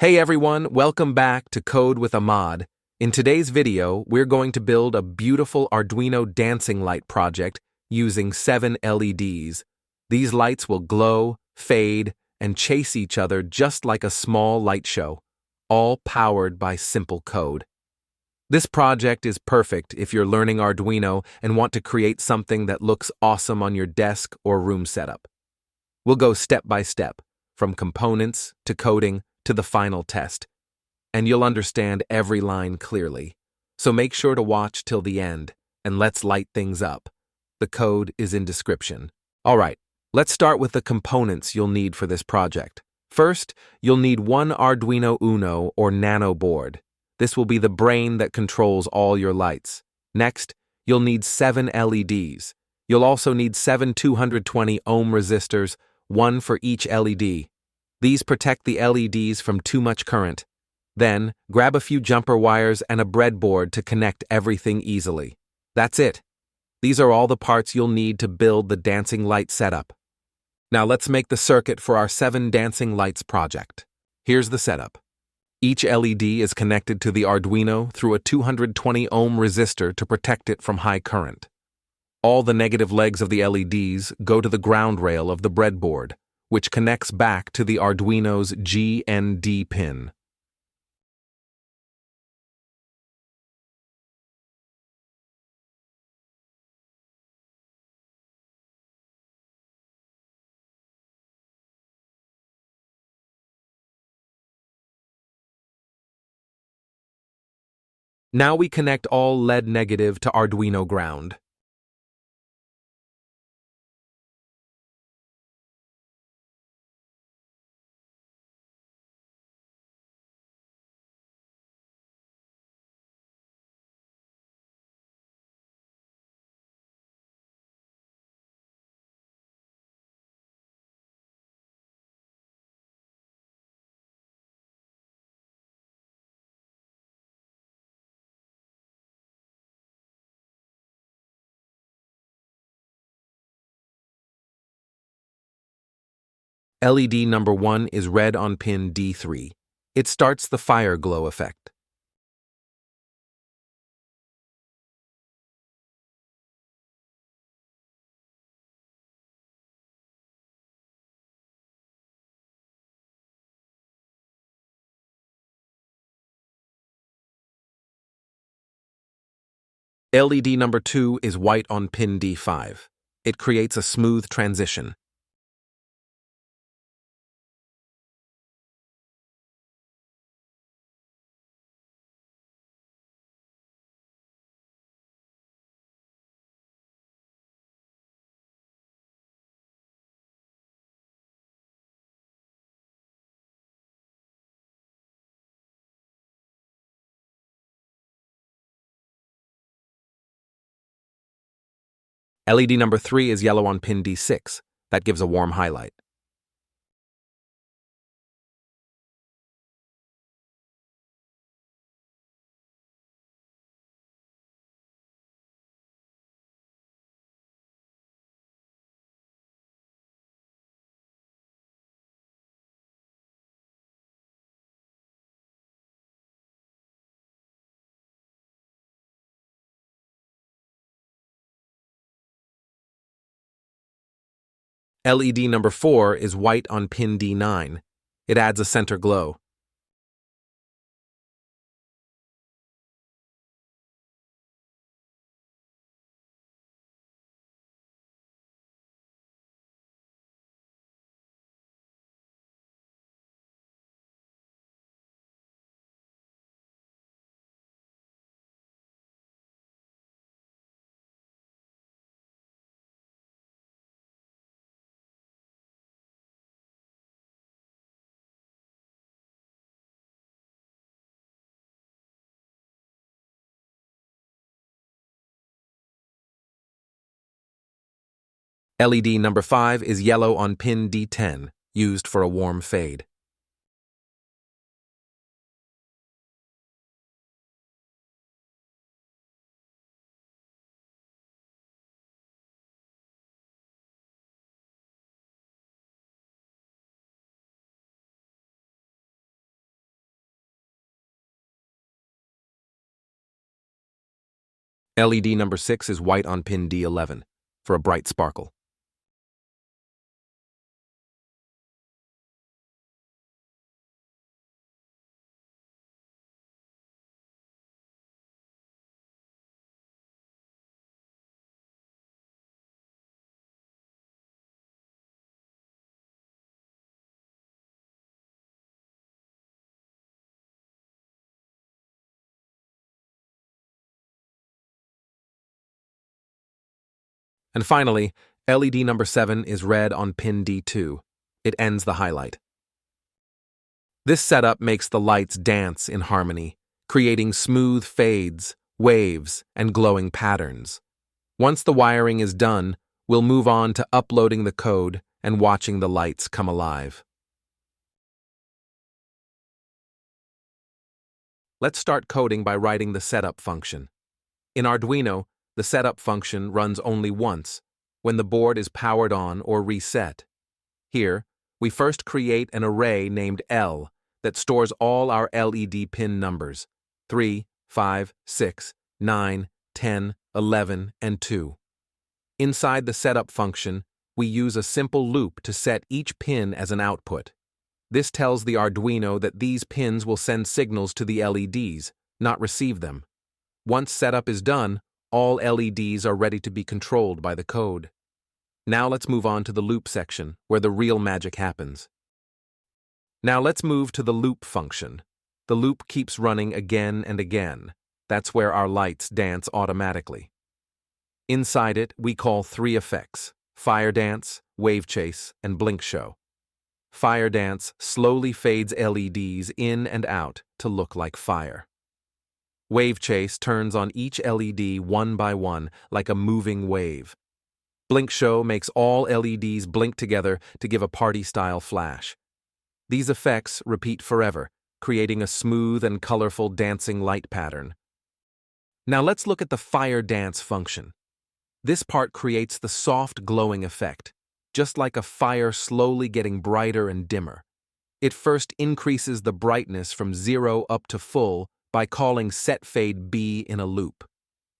Hey everyone, welcome back to Code with a Mod. In today's video, we're going to build a beautiful Arduino dancing light project using 7 LEDs. These lights will glow, fade, and chase each other just like a small light show, all powered by simple code. This project is perfect if you're learning Arduino and want to create something that looks awesome on your desk or room setup. We'll go step by step, from components to coding to the final test, and you'll understand every line clearly. So make sure to watch till the end, and let's light things up. The code is in description. Alright, let's start with the components you'll need for this project. First, you'll need one Arduino Uno or Nano board. This will be the brain that controls all your lights. Next, you'll need 7 LEDs. You'll also need 7 220 ohm resistors, one for each LED. These protect the LEDs from too much current. Then, grab a few jumper wires and a breadboard to connect everything easily. That's it. These are all the parts you'll need to build the dancing light setup. Now let's make the circuit for our 7 dancing lights project. Here's the setup. Each LED is connected to the Arduino through a 220 ohm resistor to protect it from high current. All the negative legs of the LEDs go to the ground rail of the breadboard, which connects back to the Arduino's G and D pin. Now we connect all LED negative to Arduino ground. LED number 1 is red on pin D3. It starts the fire glow effect. LED number 2 is white on pin D5. It creates a smooth transition. LED number 3 is yellow on pin D6. That gives a warm highlight. LED number 4 is white on pin D9. It adds a center glow. LED number 5 is yellow on pin D10, used for a warm fade. LED number 6 is white on pin D11 for a bright sparkle. And finally, LED number 7 is red on pin D2. It ends the highlight. This setup makes the lights dance in harmony, creating smooth fades, waves, and glowing patterns. Once the wiring is done, we'll move on to uploading the code and watching the lights come alive. Let's start coding by writing the setup function. In Arduino, the setup function runs only once, when the board is powered on or reset. Here, we first create an array named L that stores all our LED pin numbers, 3, 5, 6, 9, 10, 11, and 2. Inside the setup function, we use a simple loop to set each pin as an output. This tells the Arduino that these pins will send signals to the LEDs, not receive them. Once setup is done, all LEDs are ready to be controlled by the code. Now let's move on to the loop section, where the real magic happens. Now let's move to the loop function. The loop keeps running again and again. That's where our lights dance automatically. Inside it, we call 3 effects: Fire Dance, Wave Chase, and Blink Show. Fire Dance slowly fades LEDs in and out to look like fire. Wave Chase turns on each LED one by one like a moving wave. Blink Show makes all LEDs blink together to give a party-style flash. These effects repeat forever, creating a smooth and colorful dancing light pattern. Now let's look at the Fire Dance function. This part creates the soft glowing effect, just like a fire slowly getting brighter and dimmer. It first increases the brightness from 0 up to full by calling setFade B in a loop.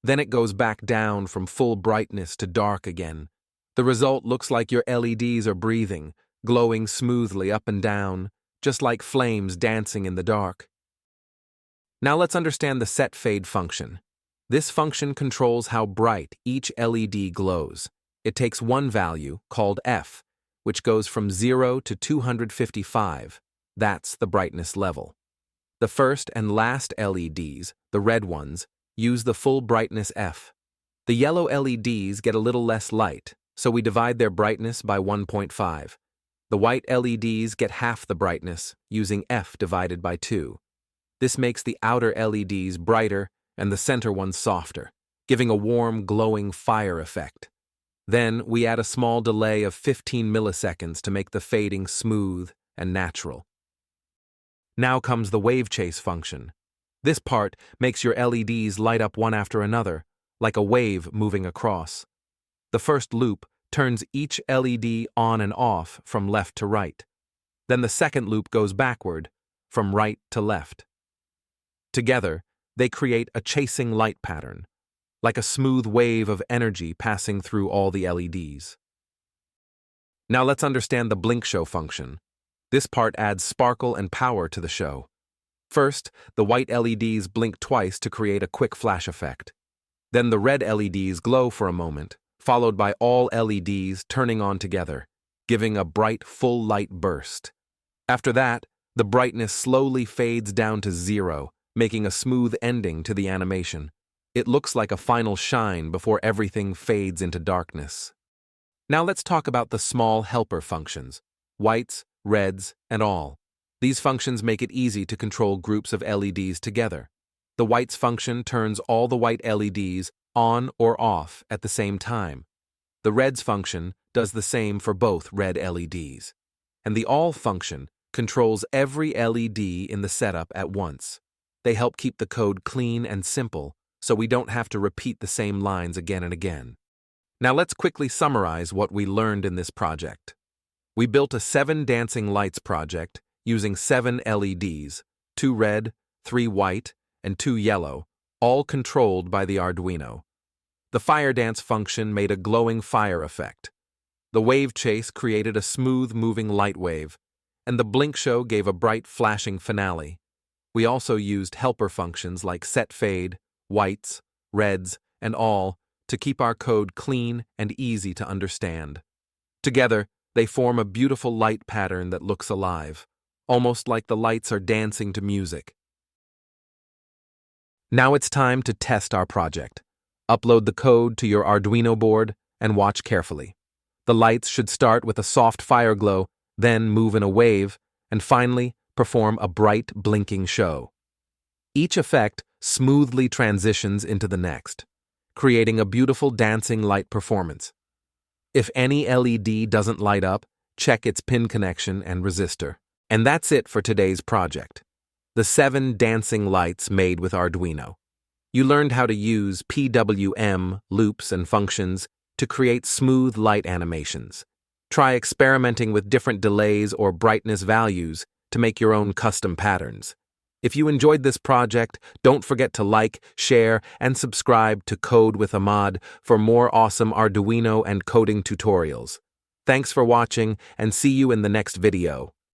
Then it goes back down from full brightness to dark again. The result looks like your LEDs are breathing, glowing smoothly up and down, just like flames dancing in the dark. Now let's understand the setFade function. This function controls how bright each LED glows. It takes one value, called F, which goes from 0 to 255. That's the brightness level. The first and last LEDs, the red ones, use the full brightness F. The yellow LEDs get a little less light, so we divide their brightness by 1.5. The white LEDs get half the brightness, using F divided by 2. This makes the outer LEDs brighter and the center ones softer, giving a warm, glowing fire effect. Then we add a small delay of 15 milliseconds to make the fading smooth and natural. Now comes the wave chase function. This part makes your LEDs light up one after another, like a wave moving across. The first loop turns each LED on and off from left to right. Then the second loop goes backward, from right to left. Together, they create a chasing light pattern, like a smooth wave of energy passing through all the LEDs. Now let's understand the blink show function. This part adds sparkle and power to the show. First, the white LEDs blink twice to create a quick flash effect. Then the red LEDs glow for a moment, followed by all LEDs turning on together, giving a bright full light burst. After that, the brightness slowly fades down to 0, making a smooth ending to the animation. It looks like a final shine before everything fades into darkness. Now let's talk about the small helper functions: whites, reds, and all. These functions make it easy to control groups of LEDs together. The whites function turns all the white LEDs on or off at the same time. The reds function does the same for both red LEDs. And the all function controls every LED in the setup at once. They help keep the code clean and simple, so we don't have to repeat the same lines again and again. Now let's quickly summarize what we learned in this project. We built a 7 dancing lights project using 7 LEDs, 2 red, 3 white, and 2 yellow, all controlled by the Arduino. The fire dance function made a glowing fire effect. The wave chase created a smooth moving light wave, and the blink show gave a bright flashing finale. We also used helper functions like set fade, whites, reds, and all to keep our code clean and easy to understand. Together, they form a beautiful light pattern that looks alive, almost like the lights are dancing to music. Now it's time to test our project. Upload the code to your Arduino board and watch carefully. The lights should start with a soft fire glow, then move in a wave, and finally perform a bright blinking show. Each effect smoothly transitions into the next, creating a beautiful dancing light performance. If any LED doesn't light up, check its pin connection and resistor. And that's it for today's project. The 7 dancing lights made with Arduino. You learned how to use PWM, loops, and functions to create smooth light animations. Try experimenting with different delays or brightness values to make your own custom patterns. If you enjoyed this project, don't forget to like, share, and subscribe to Code with Ahmad for more awesome Arduino and coding tutorials. Thanks for watching, and see you in the next video.